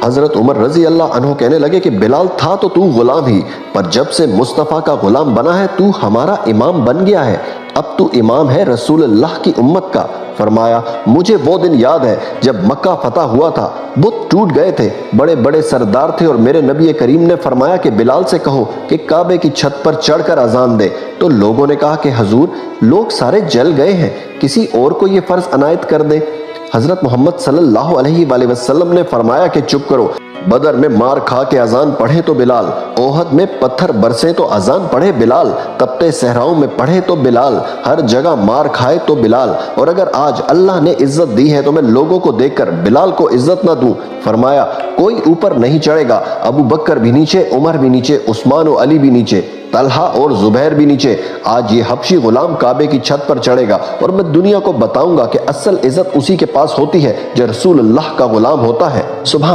حضرت عمر رضی اللہ عنہ کہنے لگے کہ بلال تھا تو تو غلام ہی، پر جب سے مصطفیٰ کا غلام بنا ہے تو ہمارا امام بن گیا ہے، اب تو امام ہے رسول اللہ کی امت کا۔ فرمایا مجھے وہ دن یاد ہے جب مکہ فتح ہوا تھا، بت ٹوٹ گئے تھے، بڑے بڑے سردار تھے، اور میرے نبی کریم نے فرمایا کہ بلال سے کہو کہ کعبے کی چھت پر چڑھ کر اذان دے، تو لوگوں نے کہا کہ حضور لوگ سارے جل گئے ہیں، کسی اور کو یہ فرض عنایت کر دیں۔ حضرت محمد صلی اللہ علیہ وآلہ وسلم نے فرمایا کہ چپ کرو، بدر میں مار کھا کے اذان پڑھے تو بلال، احد میں پتھر برسے تو اذان پڑھے بلال، تپتے صحراؤں میں پڑھے تو بلال، ہر جگہ مار کھائے تو بلال، اور اگر آج اللہ نے عزت دی ہے تو میں لوگوں کو دیکھ کر بلال کو عزت نہ دوں۔ فرمایا کوئی اوپر نہیں چڑھے گا، ابو بکر بھی نیچے، عمر بھی نیچے، عثمان و علی بھی نیچے، طلحہ اور زبیر بھی نیچے، آج یہ حبشی غلام کعبے کی چھت پر چڑھے گا، اور میں دنیا کو بتاؤں گا کہ اصل عزت اسی کے پاس ہوتی ہے جو رسول اللہ کا غلام ہوتا ہے۔ سبحان